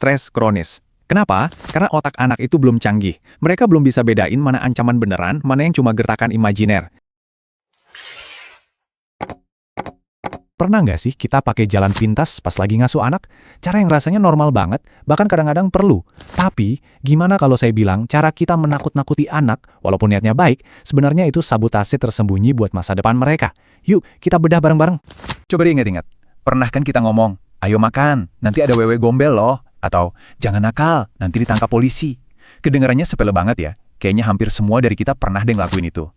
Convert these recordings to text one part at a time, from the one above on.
stres kronis. Kenapa? Karena otak anak itu belum canggih. Mereka belum bisa bedain mana ancaman beneran, mana yang cuma gertakan imajiner. Pernah nggak sih kita pakai jalan pintas pas lagi ngasuh anak? Cara yang rasanya normal banget, bahkan kadang-kadang perlu. Tapi, gimana kalau saya bilang cara kita menakut-nakuti anak, walaupun niatnya baik, sebenarnya itu sabotase tersembunyi buat masa depan mereka. Yuk, kita bedah bareng-bareng. Coba diingat-ingat. Pernah kan kita ngomong, ayo makan, nanti ada wewe gombel loh. Atau, jangan nakal, nanti ditangkap polisi. Kedengarannya sepele banget ya. Kayaknya hampir semua dari kita pernah deh ngelakuin itu.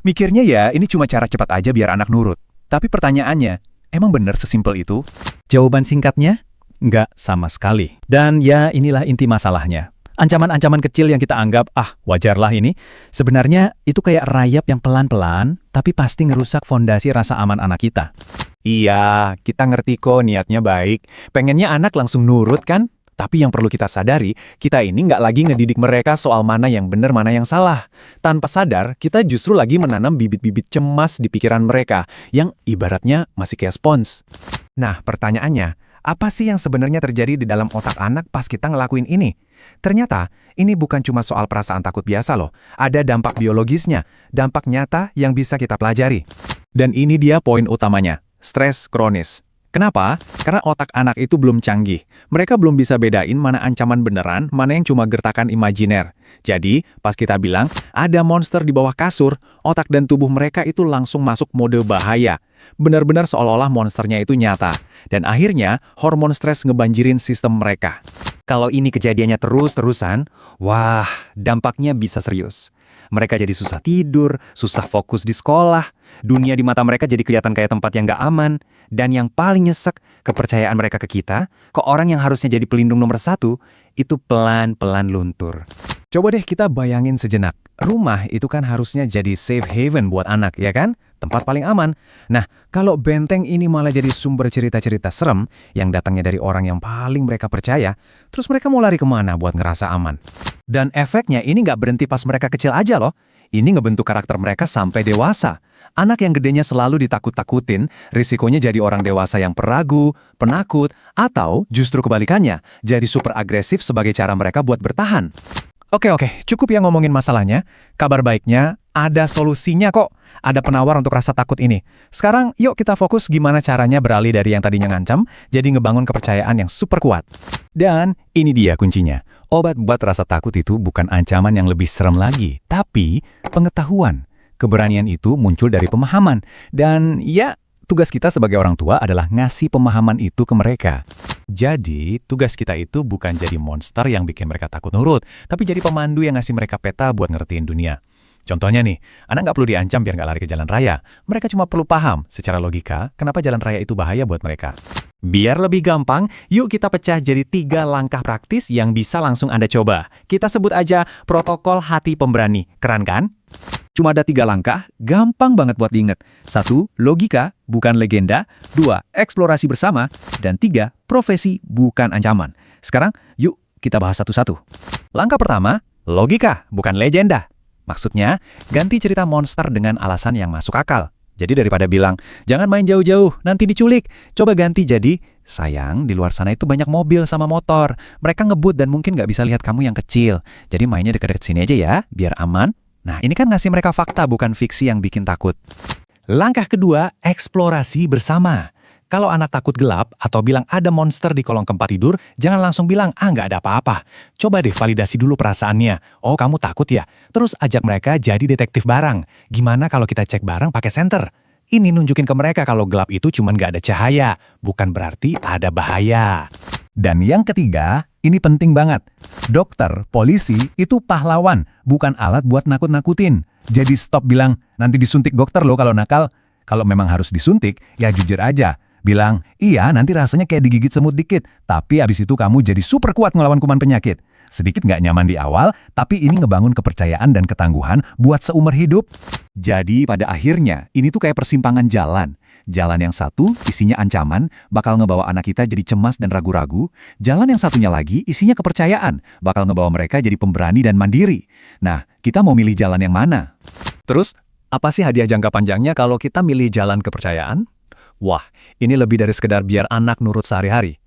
Mikirnya ya, ini cuma cara cepat aja biar anak nurut. Tapi pertanyaannya, emang bener sesimpel itu? Jawaban singkatnya, nggak sama sekali. Dan ya inilah inti masalahnya. Ancaman-ancaman kecil yang kita anggap, wajarlah ini, sebenarnya itu kayak rayap yang pelan-pelan, tapi pasti ngerusak fondasi rasa aman anak kita. Iya, kita ngerti kok niatnya baik. Pengennya anak langsung nurut kan? Tapi yang perlu kita sadari, kita ini nggak lagi ngedidik mereka soal mana yang benar, mana yang salah. Tanpa sadar, kita justru lagi menanam bibit-bibit cemas di pikiran mereka, yang ibaratnya masih kayak spons. Nah, pertanyaannya, apa sih yang sebenarnya terjadi di dalam otak anak pas kita ngelakuin ini? Ternyata, ini bukan cuma soal perasaan takut biasa loh. Ada dampak biologisnya, dampak nyata yang bisa kita pelajari. Dan ini dia poin utamanya, stres kronis. Kenapa? Karena otak anak itu belum canggih. Mereka belum bisa bedain mana ancaman beneran, mana yang cuma gertakan imajiner. Jadi, pas kita bilang, ada monster di bawah kasur, otak dan tubuh mereka itu langsung masuk mode bahaya. Benar-benar seolah-olah monsternya itu nyata. Dan akhirnya, hormon stres ngebanjirin sistem mereka. Kalau ini kejadiannya terus-terusan, wah, dampaknya bisa serius. Mereka jadi susah tidur, susah fokus di sekolah, dunia di mata mereka jadi kelihatan kayak tempat yang gak aman, dan yang paling nyesek, kepercayaan mereka ke kita, ke orang yang harusnya jadi pelindung nomor satu, itu pelan-pelan luntur. Coba deh kita bayangin sejenak, rumah itu kan harusnya jadi safe haven buat anak, ya kan? Tempat paling aman. Nah, kalau benteng ini malah jadi sumber cerita-cerita serem yang datangnya dari orang yang paling mereka percaya, terus mereka mau lari kemana buat ngerasa aman? Dan efeknya ini nggak berhenti pas mereka kecil aja loh. Ini ngebentuk karakter mereka sampai dewasa. Anak yang gedenya selalu ditakut-takutin, risikonya jadi orang dewasa yang peragu, penakut, atau justru kebalikannya, jadi super agresif sebagai cara mereka buat bertahan. Oke, cukup ya ngomongin masalahnya. Kabar baiknya, ada solusinya kok. Ada penawar untuk rasa takut ini. Sekarang, yuk kita fokus gimana caranya beralih dari yang tadinya ngancam, jadi ngebangun kepercayaan yang super kuat. Dan ini dia kuncinya. Obat buat rasa takut itu bukan ancaman yang lebih serem lagi, tapi pengetahuan. Keberanian itu muncul dari pemahaman. Dan ya, tugas kita sebagai orang tua adalah ngasih pemahaman itu ke mereka. Jadi, tugas kita itu bukan jadi monster yang bikin mereka takut nurut, tapi jadi pemandu yang ngasih mereka peta buat ngertiin dunia. Contohnya nih, anak nggak perlu diancam biar nggak lari ke jalan raya. Mereka cuma perlu paham secara logika kenapa jalan raya itu bahaya buat mereka. Biar lebih gampang, yuk kita pecah jadi 3 langkah praktis yang bisa langsung Anda coba. Kita sebut aja protokol hati pemberani. Keren kan? Cuma ada 3 langkah, gampang banget buat diingat. 1. Logika, bukan legenda. 2. Eksplorasi bersama. Dan 3. Profesi, bukan ancaman. Sekarang, yuk kita bahas satu-satu. Langkah pertama, logika, bukan legenda. Maksudnya, ganti cerita monster dengan alasan yang masuk akal. Jadi daripada bilang, jangan main jauh-jauh, nanti diculik. Coba ganti jadi, sayang, di luar sana itu banyak mobil sama motor. Mereka ngebut dan mungkin nggak bisa lihat kamu yang kecil. Jadi mainnya dekat-dekat sini aja ya, biar aman. Nah, ini kan ngasih mereka fakta, bukan fiksi yang bikin takut. Langkah kedua, eksplorasi bersama. Kalau anak takut gelap atau bilang ada monster di kolong tempat tidur, jangan langsung bilang, nggak ada apa-apa. Coba deh validasi dulu perasaannya. Oh, kamu takut ya? Terus ajak mereka jadi detektif bareng. Gimana kalau kita cek bareng pakai senter? Ini nunjukin ke mereka kalau gelap itu cuma nggak ada cahaya, bukan berarti ada bahaya. Dan yang ketiga, ini penting banget. Dokter, polisi itu pahlawan, bukan alat buat nakut-nakutin. Jadi stop bilang, nanti disuntik dokter loh kalau nakal. Kalau memang harus disuntik, ya jujur aja. Bilang, iya nanti rasanya kayak digigit semut dikit, tapi abis itu kamu jadi super kuat ngelawan kuman penyakit. Sedikit nggak nyaman di awal, tapi ini ngebangun kepercayaan dan ketangguhan buat seumur hidup. Jadi pada akhirnya, ini tuh kayak persimpangan jalan. Jalan yang satu, isinya ancaman, bakal ngebawa anak kita jadi cemas dan ragu-ragu. Jalan yang satunya lagi, isinya kepercayaan, bakal ngebawa mereka jadi pemberani dan mandiri. Nah, kita mau milih jalan yang mana? Terus, apa sih hadiah jangka panjangnya kalau kita milih jalan kepercayaan? Wah, ini lebih dari sekedar biar anak nurut sehari-hari.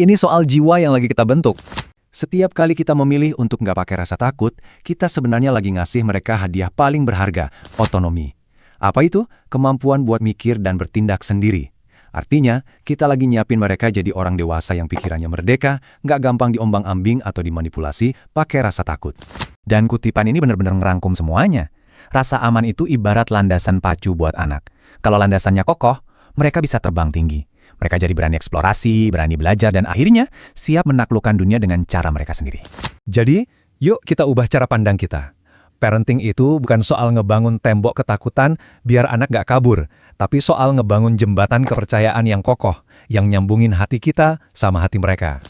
Ini soal jiwa yang lagi kita bentuk. Setiap kali kita memilih untuk nggak pakai rasa takut, kita sebenarnya lagi ngasih mereka hadiah paling berharga, otonomi. Apa itu? Kemampuan buat mikir dan bertindak sendiri. Artinya, kita lagi nyiapin mereka jadi orang dewasa yang pikirannya merdeka, nggak gampang diombang-ambing atau dimanipulasi pakai rasa takut. Dan kutipan ini benar-benar ngerangkum semuanya. Rasa aman itu ibarat landasan pacu buat anak. Kalau landasannya kokoh, mereka bisa terbang tinggi. Mereka jadi berani eksplorasi, berani belajar, dan akhirnya siap menaklukkan dunia dengan cara mereka sendiri. Jadi, yuk kita ubah cara pandang kita. Parenting itu bukan soal ngebangun tembok ketakutan biar anak nggak kabur, tapi soal ngebangun jembatan kepercayaan yang kokoh, yang nyambungin hati kita sama hati mereka.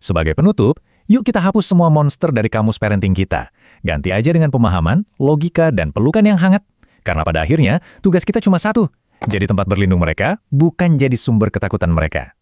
Sebagai penutup, yuk kita hapus semua monster dari kamus parenting kita. Ganti aja dengan pemahaman, logika, dan pelukan yang hangat. Karena pada akhirnya, tugas kita cuma satu. Jadi tempat berlindung mereka, bukan jadi sumber ketakutan mereka.